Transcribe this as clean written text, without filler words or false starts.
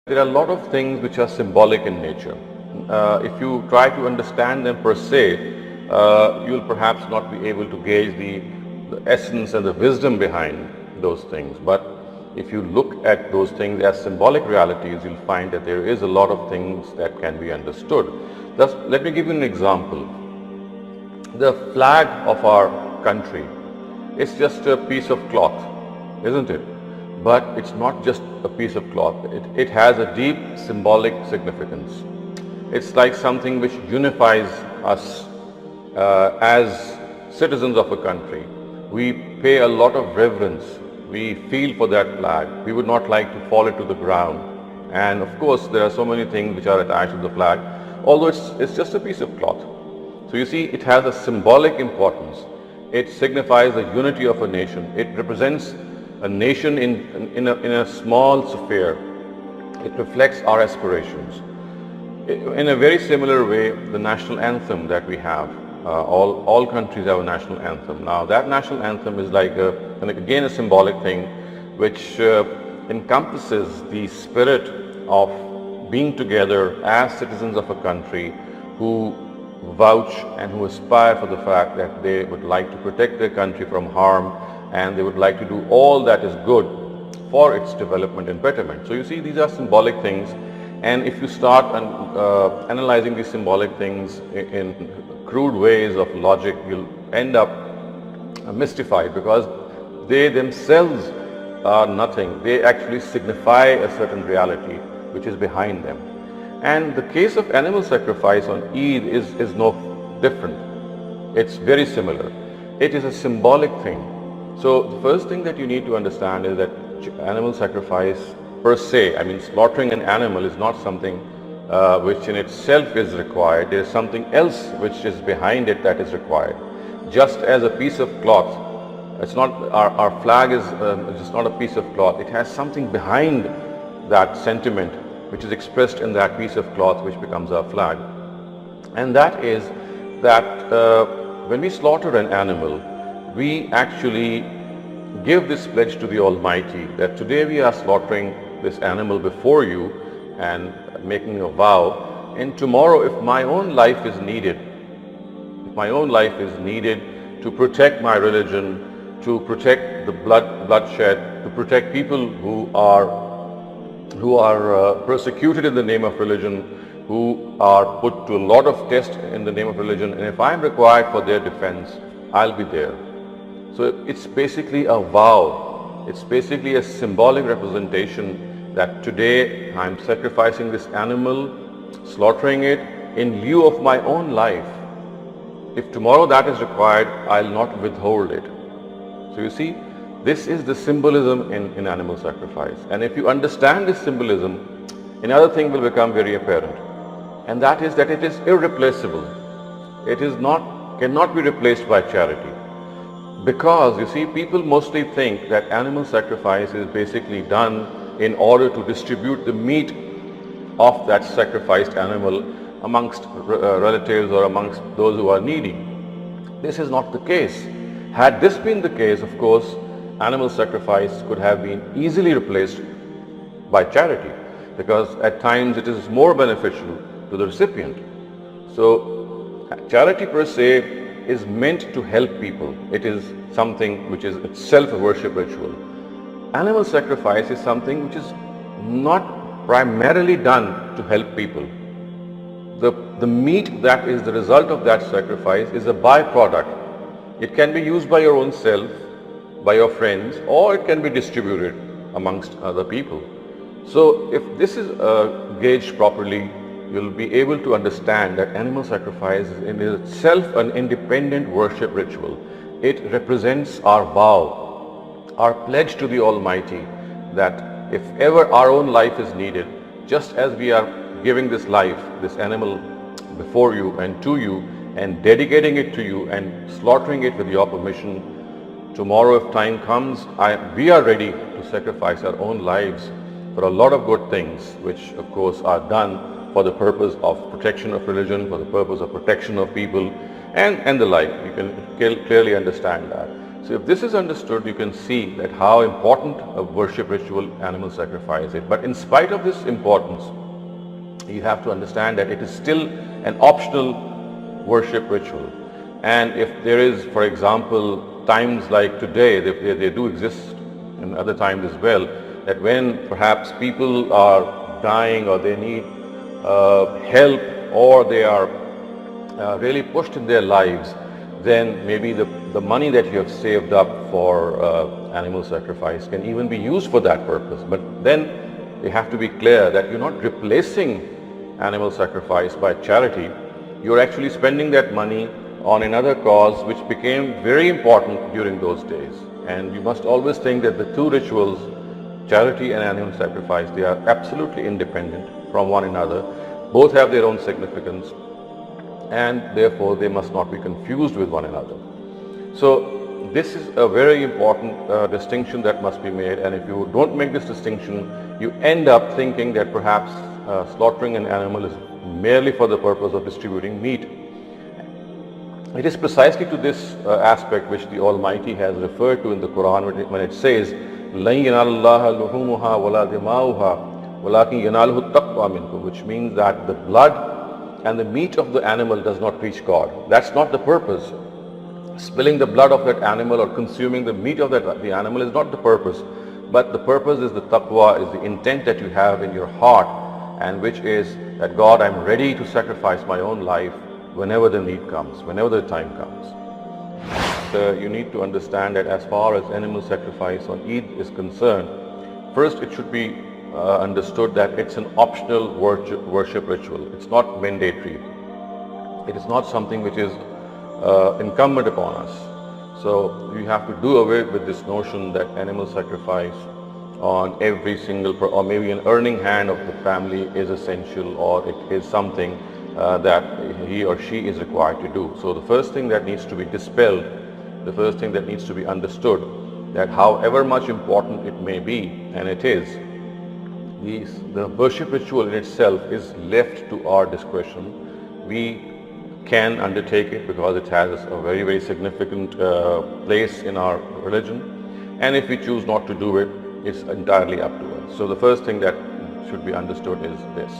There are a lot of things which are symbolic in nature. If you try to understand them per se, you will perhaps not be able to gauge the essence and the wisdom behind those things. But if you look at those things as symbolic realities, you'll find that there is a lot of things that can be understood. Thus, let me give you an example. The flag of our country is just a piece of cloth, isn't it? But it's not just a piece of cloth. It has a deep symbolic significance. It's like something which unifies us as citizens of a country. We pay a lot of reverence. We feel for that flag. We would not like to fall it to the ground. And of course, there are so many things which are attached to the flag, although it's just a piece of cloth. So you see, it has a symbolic importance. It signifies the unity of a nation. It represents a nation in a small sphere. It reflects our aspirations. In a very similar way, the national anthem that we have, all countries have a national anthem. Now that national anthem is like again a symbolic thing which encompasses the spirit of being together as citizens of a country who vouch and who aspire for the fact that they would like to protect their country from harm, and they would like to do all that is good for its development and betterment. So you see, these are symbolic things, and if you start analyzing these symbolic things in crude ways of logic, you'll end up mystified, because they themselves are nothing. They actually signify a certain reality which is behind them. And the case of animal sacrifice on Eid is no different. It's very similar. It is a symbolic thing. So the first thing that you need to understand is that animal sacrifice per se, I mean slaughtering an animal, is not something which in itself is required. There is something else which is behind it that is required. Just as a piece of cloth, it's not, our flag is just not a piece of cloth. It has something behind that sentiment which is expressed in that piece of cloth which becomes our flag. And that is that when we slaughter an animal, we actually give this pledge to the Almighty that today we are slaughtering this animal before you and making a vow, and tomorrow if my own life is needed, to protect my religion, to protect the bloodshed, to protect people who are persecuted in the name of religion, who are put to a lot of tests in the name of religion, and if I am required for their defense, I'll be there. So it's basically a vow. It's basically a symbolic representation that today I'm sacrificing this animal, slaughtering it in lieu of my own life. If tomorrow that is required, I'll not withhold it. So you see, this is the symbolism in animal sacrifice. And if you understand this symbolism, another thing will become very apparent. And that is that it is irreplaceable. It is cannot be replaced by charity. Because you see, people mostly think that animal sacrifice is basically done in order to distribute the meat of that sacrificed animal amongst relatives or amongst those who are needy. This is not the case. Had this been the case, of course, animal sacrifice could have been easily replaced by charity, because at times it is more beneficial to the recipient. So charity per se is meant to help people. It is something which is itself a worship ritual. Animal sacrifice is something which is not primarily done to help people. The meat that is the result of that sacrifice is a byproduct. It can be used by your own self, by your friends, or it can be distributed amongst other people. So if this is gauged properly, you'll be able to understand that animal sacrifice is in itself an independent worship ritual. It represents our vow, our pledge to the Almighty that if ever our own life is needed, just as we are giving this life, this animal before you and to you, and dedicating it to you and slaughtering it with your permission, tomorrow if time comes, we are ready to sacrifice our own lives for a lot of good things, which of course are done for the purpose of protection of religion, for the purpose of protection of people, and the like. You can clearly understand that. So if this is understood, you can see that how important a worship ritual animal sacrifice is. But in spite of this importance, you have to understand that it is still an optional worship ritual. And if there is, for example, times like today, they do exist in other times as well, that when perhaps people are dying or they need help or they are really pushed in their lives, then maybe the money that you have saved up for animal sacrifice can even be used for that purpose. But then you have to be clear that you're not replacing animal sacrifice by charity. You're actually spending that money on another cause which became very important during those days. And you must always think that the two rituals, charity and animal sacrifice, they are absolutely independent from one another. Both have their own significance, and therefore they must not be confused with one another. So this is a very important distinction that must be made, and if you don't make this distinction, you end up thinking that perhaps slaughtering an animal is merely for the purpose of distributing meat. It is precisely to this aspect which the Almighty has referred to in the Quran when it says, لَن يَنَالَ اللَّهَ لُحُومُهَا وَلَا دِمَاؤُهَا وَلَكِنْ يَنَالُهُ التَّقْوَى مِنْكُمْ, which means that the blood and the meat of the animal does not reach God. That's not the purpose. Spilling the blood of that animal or consuming the meat of the animal is not the purpose. But the purpose is the taqwa, is the intent that you have in your heart, and which is that God, I'm ready to sacrifice my own life whenever the need comes, whenever the time comes. So you need to understand that as far as animal sacrifice on Eid is concerned, first it should be understood that it's an optional worship ritual. It's not mandatory. It is not something which is incumbent upon us. So you have to do away with this notion that animal sacrifice on every single, or maybe an earning hand of the family is essential, or it is something that he or she is required to do. So the first thing that needs to be dispelled, the first thing that needs to be understood, that however much important it may be, and it is, the worship ritual in itself is left to our discretion. We can undertake it because it has a very, very significant place in our religion. And if we choose not to do it, it's entirely up to us. So the first thing that should be understood is this.